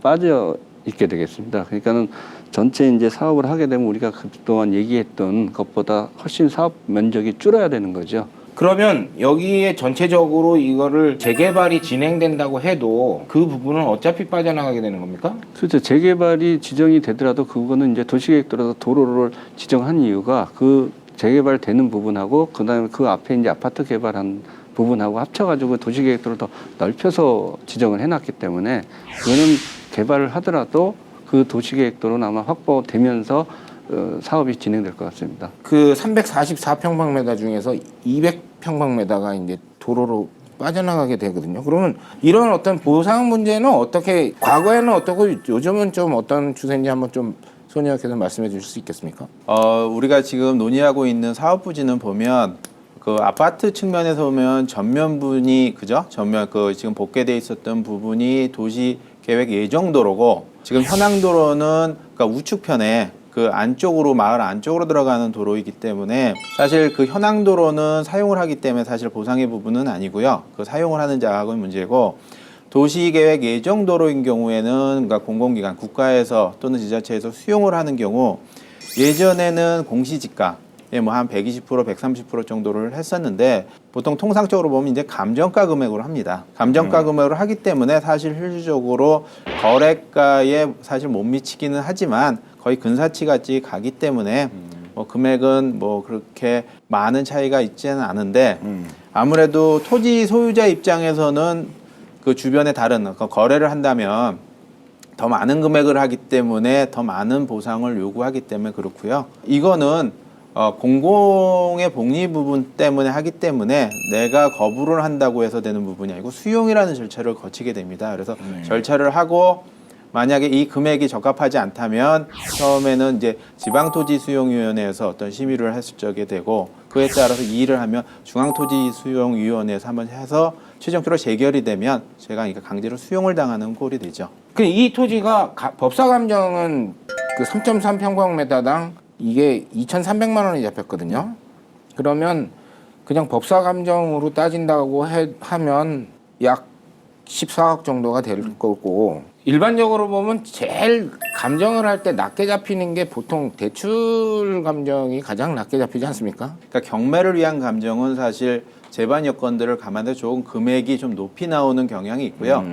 빠져 있게 되겠습니다. 그러니까는 전체 이제 사업을 하게 되면 우리가 그동안 얘기했던 것보다 훨씬 사업 면적이 줄어야 되는 거죠. 그러면 여기에 전체적으로 이거를 재개발이 진행된다고 해도 그 부분은 어차피 빠져나가게 되는 겁니까? 그렇죠. 재개발이 지정이 되더라도 그거는 이제 도시계획도로에서 도로를 지정한 이유가 그 재개발되는 부분하고 그다음에 그 앞에 이제 아파트 개발한 부분하고 합쳐가지고 도시계획도를 더 넓혀서 지정을 해놨기 때문에 그거는 개발을 하더라도 그 도시계획도로는 아마 확보되면서 사업이 진행될 것 같습니다. 그 344평방미터 중에서 200평방미터가 이제 도로로 빠져나가게 되거든요. 그러면 이런 어떤 보상 문제는 어떻게, 과거에는 어떻고 요즘은 좀 어떤 추세인지 한번 좀 손의학께서 말씀해 주실 수 있겠습니까? 우리가 지금 논의하고 있는 사업 부지는 보면 그 아파트 측면에서 보면 전면분이 그죠? 전면 그 지금 복개돼 있었던 부분이 도시 계획 예정도로고, 지금 현황도로는 그러니까 우측편에 그 안쪽으로, 마을 안쪽으로 들어가는 도로이기 때문에 사실 그 현황도로는 사용을 하기 때문에 사실 보상의 부분은 아니고요. 그 사용을 하는 자하고의 문제고, 도시계획 예정도로인 경우에는 그러니까 공공기관, 국가에서 또는 지자체에서 수용을 하는 경우, 예전에는 공시지가 뭐 한 120%, 130% 정도를 했었는데, 보통 통상적으로 보면 이제 감정가 금액으로 합니다. 감정가 금액으로 하기 때문에 사실 실질적으로 거래가에 사실 못 미치기는 하지만 거의 근사치 같이 가기 때문에 뭐 금액은 뭐 그렇게 많은 차이가 있지는 않은데, 아무래도 토지 소유자 입장에서는 그 주변에 다른 거래를 한다면 더 많은 금액을 하기 때문에 더 많은 보상을 요구하기 때문에 그렇고요. 이거는 공공의 복리 부분 때문에 하기 때문에 내가 거부를 한다고 해서 되는 부분이 아니고 수용이라는 절차를 거치게 됩니다. 그래서 절차를 하고 만약에 이 금액이 적합하지 않다면 처음에는 이제 지방토지수용위원회에서 어떤 심의를 했을 적에 되고, 그에 따라서 이의를 하면 중앙토지수용위원회에서 한번 해서 최종적으로 재결이 되면 제가 그러니까 강제로 수용을 당하는 꼴이 되죠. 이 토지가 법사 감정은 그 3.3평방미터당 이게 2,300만 원이 잡혔거든요. 그러면 그냥 법사 감정으로 따진다고 하면 약 14억 정도가 될 거고, 일반적으로 보면 제일 감정을 할 때 낮게 잡히는 게 보통 대출 감정이 가장 낮게 잡히지 않습니까? 그러니까 경매를 위한 감정은 사실 재반 여건들을 감안해 조금 금액이 좀 높이 나오는 경향이 있고요.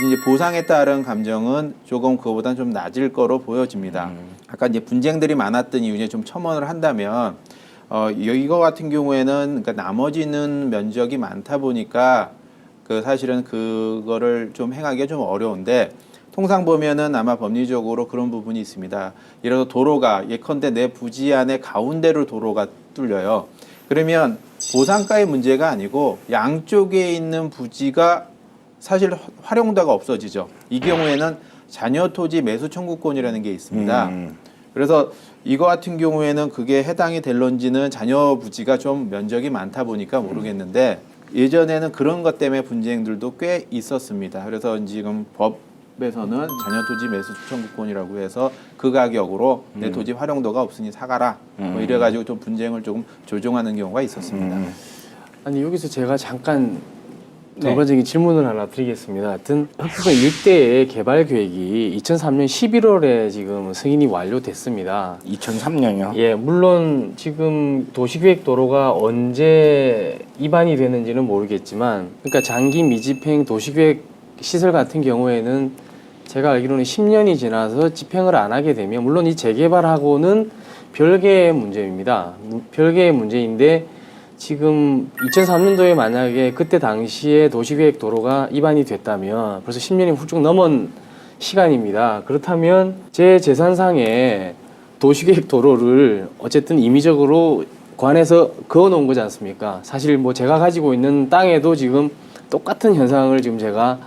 이제 보상에 따른 감정은 조금 그거보다는 좀 낮을 거로 보여집니다. 아까 이제 분쟁들이 많았던 이유 중에 좀 첨언을 한다면 이거 같은 경우에는 그러니까 나머지는 면적이 많다 보니까 그 사실은 그거를 좀 행하기가 좀 어려운데 통상 보면은 아마 법리적으로 그런 부분이 있습니다. 예를 들어 도로가 예컨대 내 부지 안에 가운데로 도로가 뚫려요. 그러면 보상가의 문제가 아니고 양쪽에 있는 부지가 사실 활용도가 없어지죠. 이 경우에는 잔여 토지 매수 청구권이라는 게 있습니다. 그래서 이거 같은 경우에는 그게 해당이 될런지는 잔여 부지가 좀 면적이 많다 보니까 모르겠는데 예전에는 그런 것 때문에 분쟁들도 꽤 있었습니다. 그래서 지금 법에서는 잔여 토지 매수 청구권이라고 해서 그 가격으로 내 토지 활용도가 없으니 사가라 뭐 이래가지고 좀 분쟁을 조금 조정하는 경우가 있었습니다. 아니 여기서 제가 잠깐 네. 결과적인 질문을 하나 드리겠습니다. 하여튼 흑부산 일대의 개발 계획이 2003년 11월에 지금 승인이 완료됐습니다. 2003년이요. 예, 물론 지금 도시계획 도로가 언제 입안이 되는지는 모르겠지만, 그러니까 장기 미집행 도시계획 시설 같은 경우에는 제가 알기로는 10년이 지나서 집행을 안 하게 되면, 물론 이 재개발하고는 별개의 문제입니다. 별개의 문제인데 지금 2003년도에 만약에 그때 당시에 도시계획 도로가 입안이 됐다면 벌써 10년이 훌쩍 넘은 시간입니다. 그렇다면 제 재산상에 도시계획 도로를 어쨌든 임의적으로 관에서 그어놓은 거지 않습니까? 사실 뭐 제가 가지고 있는 땅에도 지금 똑같은 현상을 지금 제가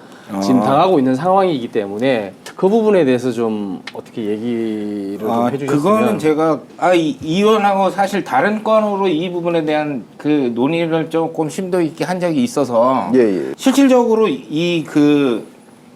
지금 당하고 있는 상황이기 때문에 그 부분에 대해서 좀 어떻게 얘기를 좀 해주셨으면. 그거는 제가 이 의원하고 사실 다른 건으로 이 부분에 대한 그 논의를 조금 심도 있게 한 적이 있어서 예. 실질적으로 이 그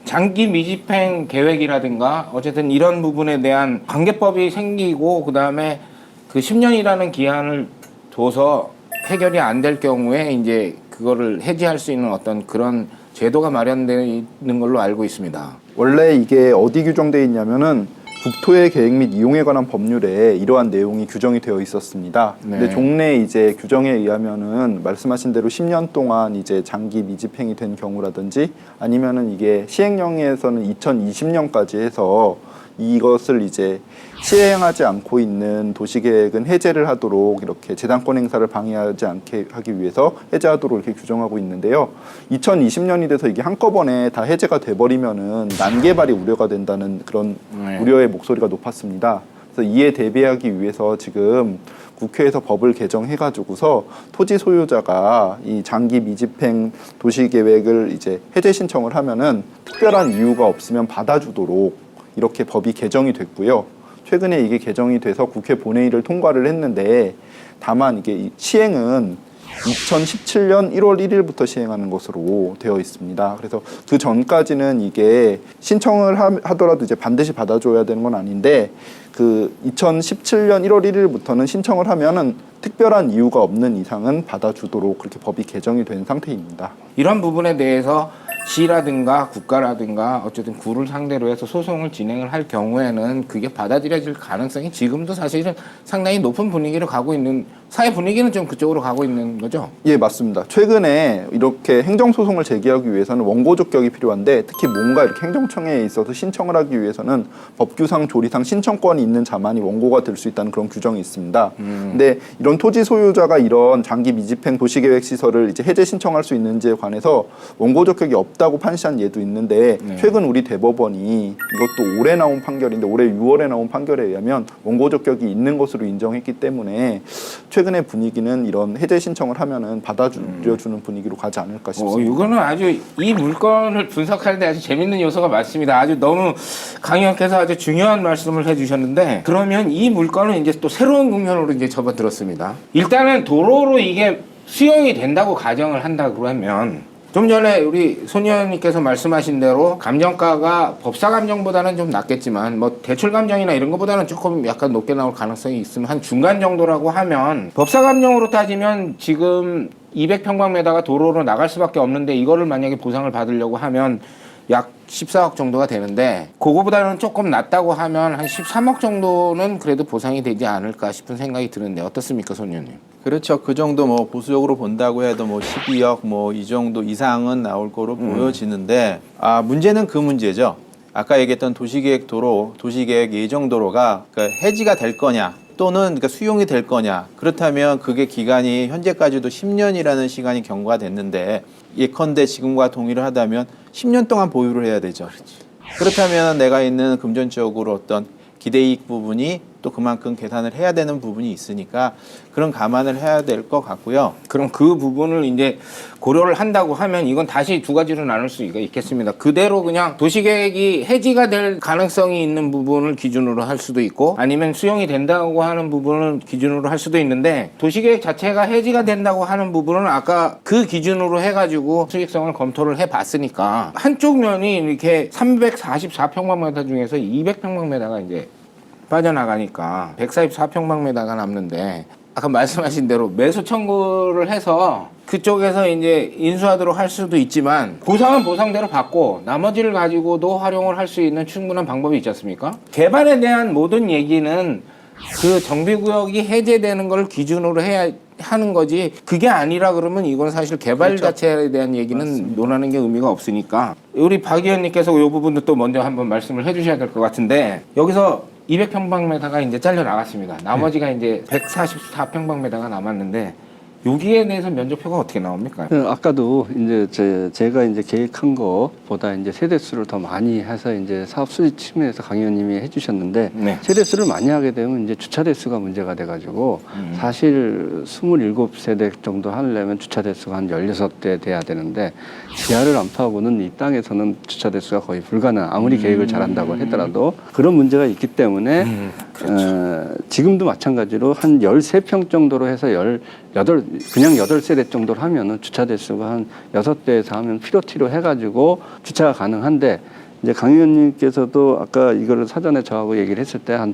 장기 미집행 계획이라든가 어쨌든 이런 부분에 대한 관계법이 생기고 그다음에 그 10년이라는 기한을 둬서 해결이 안 될 경우에 이제 그거를 해지할 수 있는 어떤 그런 제도가 마련되어 있는 걸로 알고 있습니다. 원래 이게 어디 규정되어 있냐면은 국토의 계획 및 이용에 관한 법률에 이러한 내용이 규정이 되어 있었습니다. 네. 근데 종래 이제 규정에 의하면은 말씀하신 대로 10년 동안 이제 장기 미집행이 된 경우라든지 아니면은 이게 시행령에서는 2020년까지 해서 이것을 이제 시행하지 않고 있는 도시계획은 해제를 하도록 이렇게 재단권 행사를 방해하지 않게 하기 위해서 해제하도록 이렇게 규정하고 있는데요. 2020년이 돼서 이게 한꺼번에 다 해제가 돼버리면은 난개발이 우려가 된다는 그런 우려의 목소리가 높았습니다. 그래서 이에 대비하기 위해서 지금 국회에서 법을 개정해가지고서 토지 소유자가 이 장기 미집행 도시계획을 이제 해제 신청을 하면은 특별한 이유가 없으면 받아주도록 이렇게 법이 개정이 됐고요. 최근에 이게 개정이 돼서 국회 본회의를 통과를 했는데 다만 이게 시행은 2017년 1월 1일부터 시행하는 것으로 되어 있습니다. 그래서 그 전까지는 이게 신청을 하더라도 이제 반드시 받아줘야 되는 건 아닌데 그 2017년 1월 1일부터는 신청을 하면은 특별한 이유가 없는 이상은 받아주도록 그렇게 법이 개정이 된 상태입니다. 이런 부분에 대해서 시라든가 국가라든가 어쨌든 구를 상대로 해서 소송을 진행을 할 경우에는 그게 받아들여질 가능성이 지금도 사실은 상당히 높은 분위기로 가고 있는, 사회 분위기는 좀 그쪽으로 가고 있는 거죠? 예, 맞습니다. 최근에 이렇게 행정소송을 제기하기 위해서는 원고 적격이 필요한데 특히 뭔가 이렇게 행정청에 있어서 신청을 하기 위해서는 법규상 조리상 신청권이 있는 자만이 원고가 될 수 있다는 그런 규정이 있습니다. 근데 이런 토지 소유자가 이런 장기 미집행 도시계획 시설을 이제 해제 신청할 수 있는지에 관해서 원고 적격이 없다고 판시한 예도 있는데 최근 우리 대법원이 이것도 올해 나온 판결인데 올해 6월에 나온 판결에 의하면 원고 적격이 있는 것으로 인정했기 때문에 최근의 분위기는 이런 해제 신청을 하면은 받아들여주는 분위기로 가지 않을까 싶습니다. 이거는 아주 이 물건을 분석하는데 아주 재밌는 요소가 많습니다. 아주 너무 강의원께서 아주 중요한 말씀을 해주셨는데 그러면 이 물건은 이제 또 새로운 국면으로 이제 접어들었습니다. 일단은 도로로 이게 수용이 된다고 가정을 한다 그러면 좀 전에 우리 손 의원님께서 말씀하신 대로 감정가가 법사 감정보다는 좀 낮겠지만 뭐 대출 감정이나 이런 것보다는 조금 약간 높게 나올 가능성이 있으면 한 중간 정도라고 하면 법사 감정으로 따지면 지금 200평방미터가 도로로 나갈 수밖에 없는데 이거를 만약에 보상을 받으려고 하면 약 14억 정도가 되는데 그거보다는 조금 낮다고 하면 한 13억 정도는 그래도 보상이 되지 않을까 싶은 생각이 드는데 어떻습니까, 손 의원님? 그렇죠. 그 정도 뭐 보수적으로 본다고 해도 뭐 12억 뭐 이 정도 이상은 나올 거로 보여지는데 문제는 그 문제죠. 아까 얘기했던 도시계획 도로, 도시계획 예정 도로가 그러니까 해지가 될 거냐 또는 그러니까 수용이 될 거냐. 그렇다면 그게 기간이 현재까지도 10년이라는 시간이 경과됐는데 예컨대 지금과 동의를 하다면 10년 동안 보유를 해야 되죠. 그렇다면 내가 있는 금전적으로 어떤 기대이익 부분이 또 그만큼 계산을 해야 되는 부분이 있으니까 그런 감안을 해야 될 것 같고요. 그럼 그 부분을 이제 고려를 한다고 하면 이건 다시 두 가지로 나눌 수가 있겠습니다. 그대로 그냥 도시계획이 해지가 될 가능성이 있는 부분을 기준으로 할 수도 있고 아니면 수용이 된다고 하는 부분을 기준으로 할 수도 있는데 도시계획 자체가 해지가 된다고 하는 부분은 아까 그 기준으로 해가지고 수익성을 검토를 해봤으니까 한쪽 면이 이렇게 344평방미터 중에서 200평방미터가 이제 빠져나가니까 144평방미터가 남는데 아까 말씀하신 대로 매수 청구를 해서 그쪽에서 이제 인수하도록 할 수도 있지만 보상은 보상대로 받고 나머지를 가지고도 활용을 할 수 있는 충분한 방법이 있지 않습니까? 개발에 대한 모든 얘기는 그 정비구역이 해제되는 걸 기준으로 해야 하는 거지 그게 아니라 그러면 이건 사실 개발 그렇죠. 자체에 대한 얘기는 논하는 게 의미가 없으니까 우리 박 의원님께서 이 부분도 또 먼저 한번 말씀을 해주셔야 될 것 같은데 여기서 200평방미터가 이제 잘려 나갔습니다. 나머지가 이제 144평방미터가 남았는데 여기에 대해서 면적표가 어떻게 나옵니까? 아까도 이제 제가 이제 계획한 거보다 이제 세대수를 더 많이 해서 이제 사업 수지 측면에서 강 의원님이 해주셨는데 네. 세대수를 많이 하게 되면 이제 주차 대수가 문제가 돼가지고 사실 27세대 정도 하려면 주차 대수가 한 16대 돼야 되는데 지하를 안 파고는 이 땅에서는 주차 대수가 거의 불가능. 아무리 계획을 잘한다고 하더라도 그런 문제가 있기 때문에 지금도 마찬가지로 한 13평 정도로 해서 그냥 8세대 정도로 하면은 주차 대수가 한 6대에서 하면 피로티로 해가지고 주차가 가능한데 이제 강 의원님께서도 아까 이거를 사전에 저하고 얘기를 했을 때 한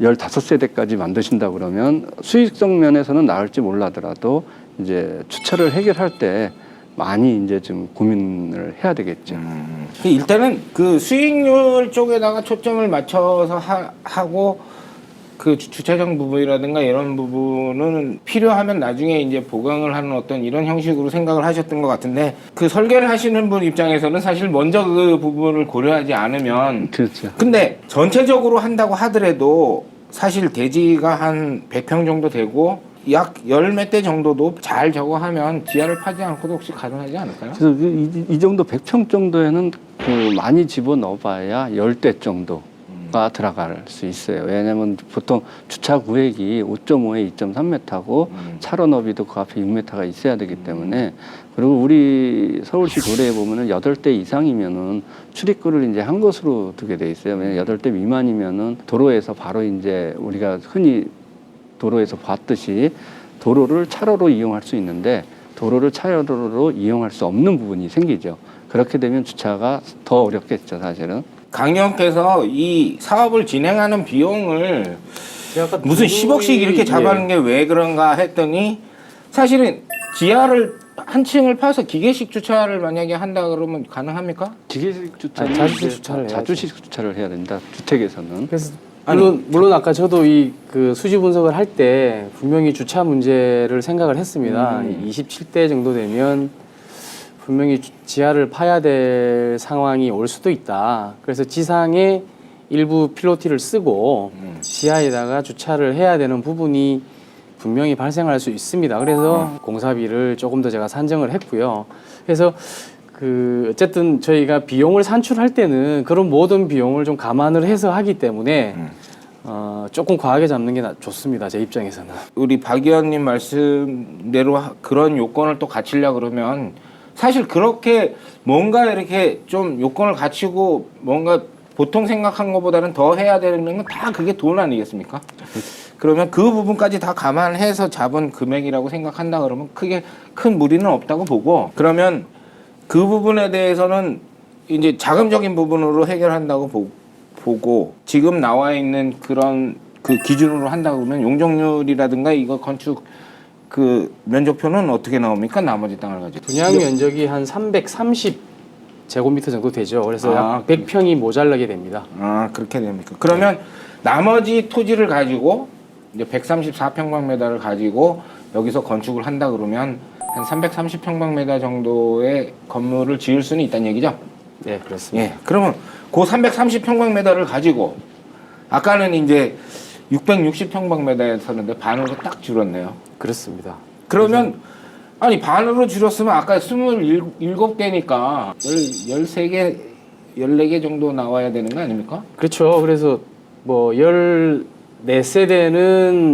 15세대까지 만드신다 그러면 수익성 면에서는 나을지 몰라더라도 이제 주차를 해결할 때 많이 이제 좀 고민을 해야 되겠죠. 일단은 그 수익률 쪽에다가 초점을 맞춰서 하고 그 주차장 부분이라든가 이런 부분은 필요하면 나중에 이제 보강을 하는 어떤 이런 형식으로 생각을 하셨던 것 같은데 그 설계를 하시는 분 입장에서는 사실 먼저 그 부분을 고려하지 않으면 그렇죠. 근데 전체적으로 한다고 하더라도 사실 대지가 한 100평 정도 되고 약 10몇 대 정도도 잘 저거 하면 지하를 파지 않고도 혹시 가능하지 않을까요? 그래서 이 정도 100평 정도에는 그 많이 집어넣어봐야 10대 정도가 들어갈 수 있어요. 왜냐하면 보통 주차 구획이 5.5에 2.3m고 차로 너비도 그 앞에 6m가 있어야 되기 때문에 그리고 우리 서울시 도로에 보면은 8대 이상이면은 출입구를 이제 한 곳으로 두게 돼 있어요. 왜냐면 8대 미만이면은 도로에서 바로 이제 우리가 흔히 도로에서 봤듯이 도로를 차로로 이용할 수 있는데 도로를 차로로 이용할 수 없는 부분이 생기죠. 그렇게 되면 주차가 더 어렵겠죠, 사실은. 강 의원께서 이 사업을 진행하는 비용을 약간 무슨 10억씩 이렇게 잡아는 게 왜 그런가 했더니 사실은 지하를 한 층을 파서 기계식 주차를 만약에 한다 그러면 가능합니까? 기계식 주차는 아니, 자주식 이제 주차를 해야죠. 자주식 주차를 해야 된다. 주택에서는. 그래서 물론 아까 저도 이 그 수지 분석을 할 때 분명히 주차 문제를 생각을 했습니다. 27대 정도 되면 분명히 지하를 파야 될 상황이 올 수도 있다. 그래서 지상에 일부 필로티를 쓰고 지하에다가 주차를 해야 되는 부분이 분명히 발생할 수 있습니다. 그래서 공사비를 조금 더 제가 산정을 했고요. 그래서 그 어쨌든 저희가 비용을 산출할 때는 그런 모든 비용을 좀 감안을 해서 하기 때문에 조금 과하게 잡는 게 좋습니다. 제 입장에서는. 우리 박 의원님 말씀대로 그런 요건을 또 갖추려고 그러면 사실 그렇게 뭔가 이렇게 좀 요건을 갖추고 뭔가 보통 생각한 것보다는 더 해야 되는 건 다 그게 돈 아니겠습니까? 그러면 그 부분까지 다 감안해서 잡은 금액이라고 생각한다 그러면 크게 큰 무리는 없다고 보고 그러면 그 부분에 대해서는 이제 자금적인 부분으로 해결한다고 보고 지금 나와 있는 그런 그 기준으로 한다 그러면 용적률이라든가 이거 건축 그 면적표는 어떻게 나옵니까? 나머지 땅을 가지고 분양 면적이 한 330 제곱미터 정도 되죠. 그래서 약 100평이 모자라게 됩니다. 아 그렇게 됩니까? 그러면 나머지 토지를 가지고 이제 134평방미터를 가지고 여기서 건축을 한다 그러면 한 330평방미터 정도의 건물을 지을 수는 있다는 얘기죠? 네, 그렇습니다. 예. 그러면 그 330평방미터를 가지고 아까는 이제 660평방미터였었는데 반으로 딱 줄었네요. 그렇습니다. 그러면 아니 반으로 줄였으면 아까 27개니까 13개, 14개 정도 나와야 되는 거 아닙니까? 그렇죠. 그래서 뭐 14세대는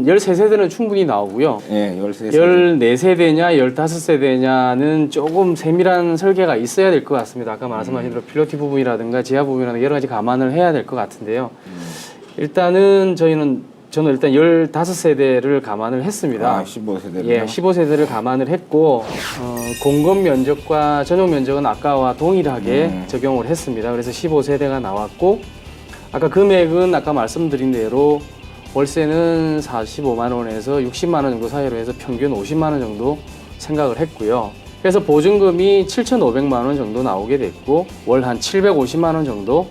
13세대는 충분히 나오고요. 예, 13세대. 14세대냐 15세대냐는 조금 세밀한 설계가 있어야 될 것 같습니다. 아까 말씀하신 대로 필로티 부분이라든가 지하 부분이라든가 여러 가지 감안을 해야 될 것 같은데요. 일단은 저는 일단 15세대를 감안을 했습니다. 아, 15세대요? 예, 15세대를 감안을 했고 공급 면적과 전용 면적은 아까와 동일하게 적용을 했습니다. 그래서 15세대가 나왔고 아까 금액은 아까 말씀드린 대로 월세는 45만 원에서 60만 원 정도 사이로 해서 평균 50만 원 정도 생각을 했고요. 그래서 보증금이 7,500만 원 정도 나오게 됐고 월 한 750만 원 정도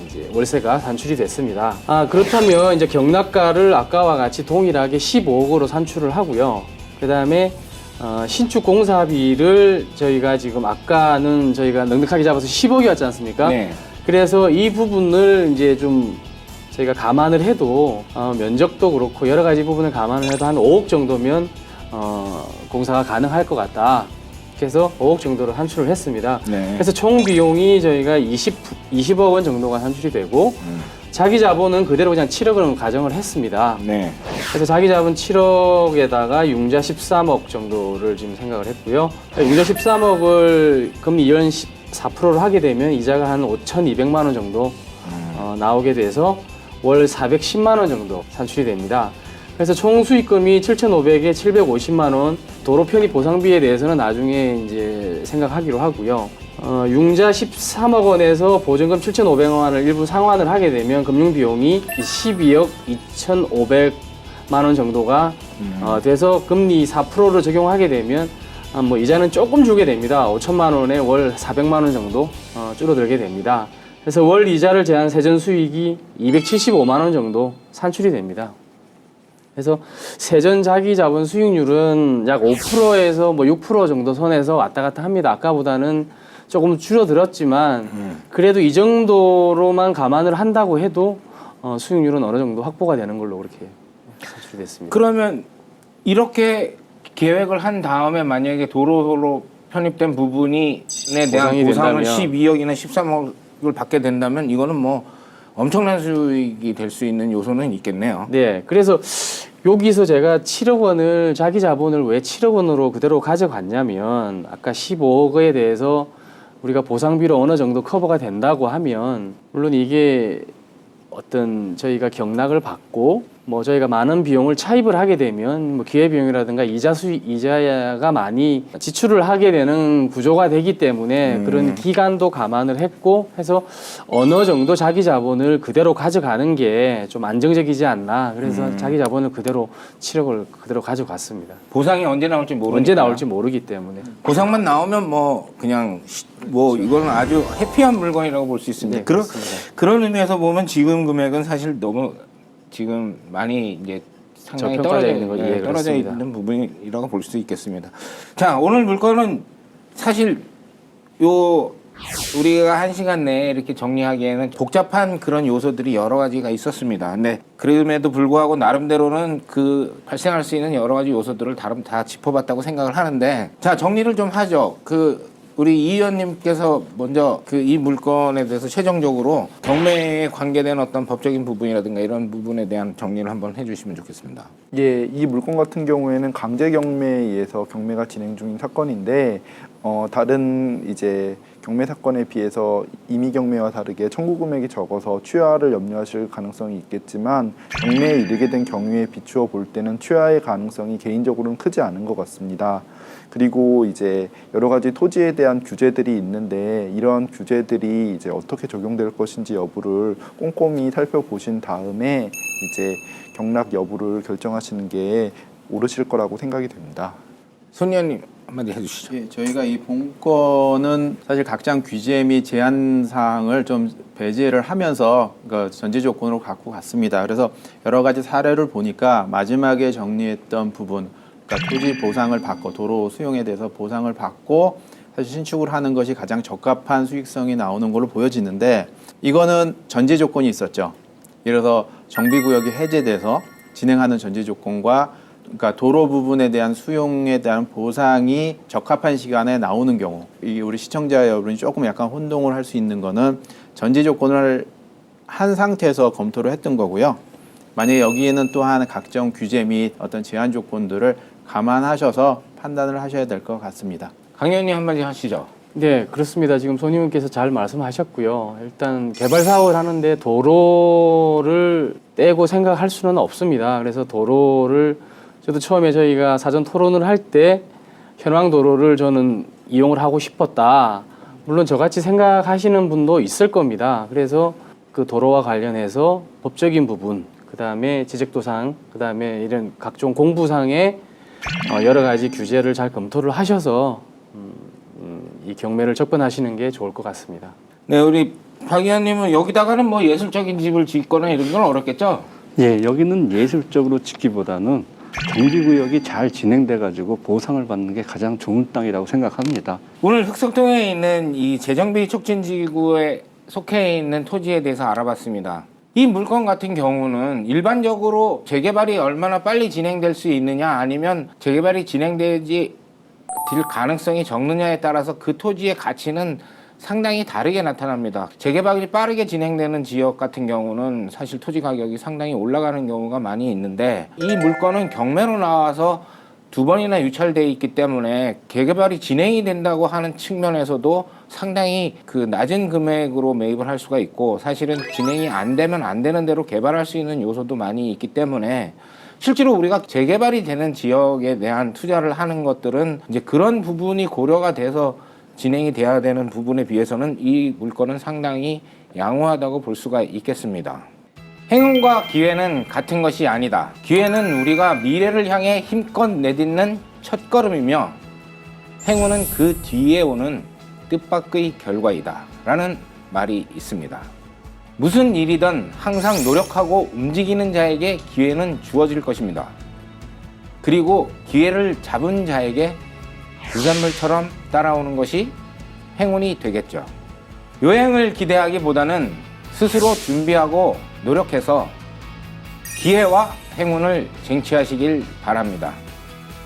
이제 월세가 산출이 됐습니다. 그렇다면 이제 경락가를 아까와 같이 동일하게 15억으로 산출을 하고요. 그 다음에 신축 공사비를 저희가 지금 아까는 저희가 넉넉하게 잡아서 10억이었지 않습니까? 네. 그래서 이 부분을 이제 좀 저희가 감안을 해도 면적도 그렇고 여러 가지 부분을 감안을 해도 한 5억 정도면 공사가 가능할 것 같다. 그래서 5억 정도를 산출을 했습니다. 네. 그래서 총 비용이 저희가 20억 원 정도가 산출이 되고 자기 자본은 그대로 그냥 7억을 가정을 했습니다. 네. 그래서 자기 자본 7억에다가 융자 13억 정도를 지금 생각을 했고요. 융자 13억을 금리 연 4%를 하게 되면 이자가 한 5,200만 원 정도 나오게 돼서 월 410만 원 정도 산출이 됩니다. 그래서 총 수익금이 7,500에 750만 원, 도로 편입 보상비에 대해서는 나중에 이제 생각하기로 하고요. 융자 13억 원에서 보증금 7,500만 원을 일부 상환을 하게 되면 금융 비용이 12억 2,500만 원 정도가 돼서 금리 4%를 적용하게 되면 뭐 이자는 조금 주게 됩니다. 5천만 원에 월 400만 원 정도 줄어들게 됩니다. 그래서 월 이자를 제한 세전 수익이 275만 원 정도 산출이 됩니다. 그래서 세전 자기 자본 수익률은 약 5%에서 뭐 6% 정도 선에서 왔다 갔다 합니다. 아까보다는 조금 줄어들었지만 그래도 이 정도로만 감안을 한다고 해도 수익률은 어느 정도 확보가 되는 걸로 그렇게 산출이 됐습니다. 그러면 이렇게 계획을 한 다음에 만약에 도로로 편입된 부분에 대한 보상이 보상을 된다면. 12억이나 13억을 받게 된다면 이거는 뭐 엄청난 수익이 될 수 있는 요소는 있겠네요. 네, 그래서 여기서 제가 7억 원을 자기 자본을 왜 7억 원으로 그대로 가져갔냐면 아까 15억에 대해서 우리가 보상비로 어느 정도 커버가 된다고 하면 물론 이게 어떤 저희가 경락을 받고 뭐 저희가 많은 비용을 차입을 하게 되면 뭐 기회비용이라든가 이자가 많이 지출을 하게 되는 구조가 되기 때문에 그런 기간도 감안을 했고 해서 어느 정도 자기 자본을 그대로 가져가는 게 좀 안정적이지 않나 그래서 자기 자본을 그대로 7억을 그대로 가져갔습니다. 보상이 언제 나올지 모르니까. 언제 나올지 모르기 때문에. 보상만 나오면 뭐 그냥 뭐 이거는 아주 해피한 물건이라고 볼 수 있습니다. 네, 그렇습니다. 그런 의미에서 보면 지금 금액은 사실 너무 지금 많이 이제 상당히 저평가되어 떨어져 있는 거죠. 예, 예, 떨어져 그렇습니다. 있는 부분이라고 볼 수 있겠습니다. 자, 오늘 물건은 사실 요 우리가 1시간 내에 이렇게 정리하기에는 복잡한 그런 요소들이 여러 가지가 있었습니다. 근데 그럼에도 불구하고 나름대로는 그 발생할 수 있는 여러 가지 요소들을 다 짚어봤다고 생각을 하는데 자, 정리를 좀 하죠. 우리 이 의원님께서 먼저 이 물건에 대해서 최종적으로 경매에 관계된 어떤 법적인 부분이라든가 이런 부분에 대한 정리를 한번 해주시면 좋겠습니다. 예, 이 물건 같은 경우에는 강제 경매에 의해서 경매가 진행 중인 사건인데 다른 이제 경매 사건에 비해서 임의 경매와 다르게 청구 금액이 적어서 취하를 염려하실 가능성이 있겠지만 경매에 이르게 된 경우에 비추어 볼 때는 취하의 가능성이 개인적으로는 크지 않은 것 같습니다. 그리고 이제 여러 가지 토지에 대한 규제들이 있는데 이런 규제들이 이제 어떻게 적용될 것인지 여부를 꼼꼼히 살펴보신 다음에 이제 경락 여부를 결정하시는 게 옳으실 거라고 생각이 됩니다. 손 의원님 한마디 해주시죠. 예, 저희가 이 본건은 사실 각장 규제 및 제한 사항을 좀 배제를 하면서 그 전제 조건으로 갖고 갔습니다. 그래서 여러 가지 사례를 보니까 마지막에 정리했던 부분 그러니까 토지 보상을 받고 도로 수용에 대해서 보상을 받고 사실 신축을 하는 것이 가장 적합한 수익성이 나오는 걸로 보여지는데 이거는 전제 조건이 있었죠. 예를 들어서 정비구역이 해제돼서 진행하는 전제 조건과 그러니까 도로 부분에 대한 수용에 대한 보상이 적합한 시간에 나오는 경우 이 우리 시청자 여러분이 조금 약간 혼동을 할 수 있는 거는 전제 조건을 한 상태에서 검토를 했던 거고요. 만약에 여기에는 또한 각종 규제 및 어떤 제한 조건들을 감안하셔서 판단을 하셔야 될 것 같습니다. 강 의원님 한마디 하시죠. 네, 그렇습니다. 지금 손 의원께서 잘 말씀하셨고요. 일단 개발 사업을 하는데 도로를 떼고 생각할 수는 없습니다. 그래서 도로를 저도 처음에 저희가 사전 토론을 할 때 현황 도로를 저는 이용을 하고 싶었다. 물론 저같이 생각하시는 분도 있을 겁니다. 그래서 그 도로와 관련해서 법적인 부분, 그 다음에 지적도상, 그 다음에 이런 각종 공부상의 여러 가지 규제를 잘 검토를 하셔서 이 경매를 접근하시는 게 좋을 것 같습니다. 네, 우리 박 의원님은 여기다가는 뭐 예술적인 집을 짓거나 이런 건 어렵겠죠? 예, 여기는 예술적으로 짓기보다는 정비구역이 잘 진행돼 가지고 보상을 받는 게 가장 좋은 땅이라고 생각합니다. 오늘 흑석동에 있는 이 재정비 촉진지구에 속해 있는 토지에 대해서 알아봤습니다. 이 물건 같은 경우는 일반적으로 재개발이 얼마나 빨리 진행될 수 있느냐 아니면 재개발이 진행되지 될 가능성이 적느냐에 따라서 그 토지의 가치는 상당히 다르게 나타납니다. 재개발이 빠르게 진행되는 지역 같은 경우는 사실 토지 가격이 상당히 올라가는 경우가 많이 있는데 이 물건은 경매로 나와서 2번이나 유찰되어 있기 때문에 재개발이 진행이 된다고 하는 측면에서도 상당히 그 낮은 금액으로 매입을 할 수가 있고 사실은 진행이 안 되면 안 되는 대로 개발할 수 있는 요소도 많이 있기 때문에 실제로 우리가 재개발이 되는 지역에 대한 투자를 하는 것들은 이제 그런 부분이 고려가 돼서 진행이 돼야 되는 부분에 비해서는 이 물건은 상당히 양호하다고 볼 수가 있겠습니다. 행운과 기회는 같은 것이 아니다. 기회는 우리가 미래를 향해 힘껏 내딛는 첫걸음이며 행운은 그 뒤에 오는 뜻밖의 결과이다. 라는 말이 있습니다. 무슨 일이든 항상 노력하고 움직이는 자에게 기회는 주어질 것입니다. 그리고 기회를 잡은 자에게 부산물처럼 따라오는 것이 행운이 되겠죠. 요행을 기대하기보다는 스스로 준비하고 노력해서 기회와 행운을 쟁취하시길 바랍니다.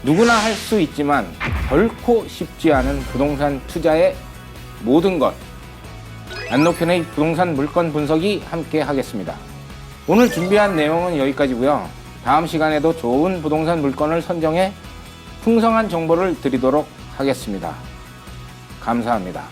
누구나 할 수 있지만 결코 쉽지 않은 부동산 투자의 모든 것. 안노편의 부동산 물건 분석이 함께 하겠습니다. 오늘 준비한 내용은 여기까지고요. 다음 시간에도 좋은 부동산 물건을 선정해 풍성한 정보를 드리도록 하겠습니다. 감사합니다.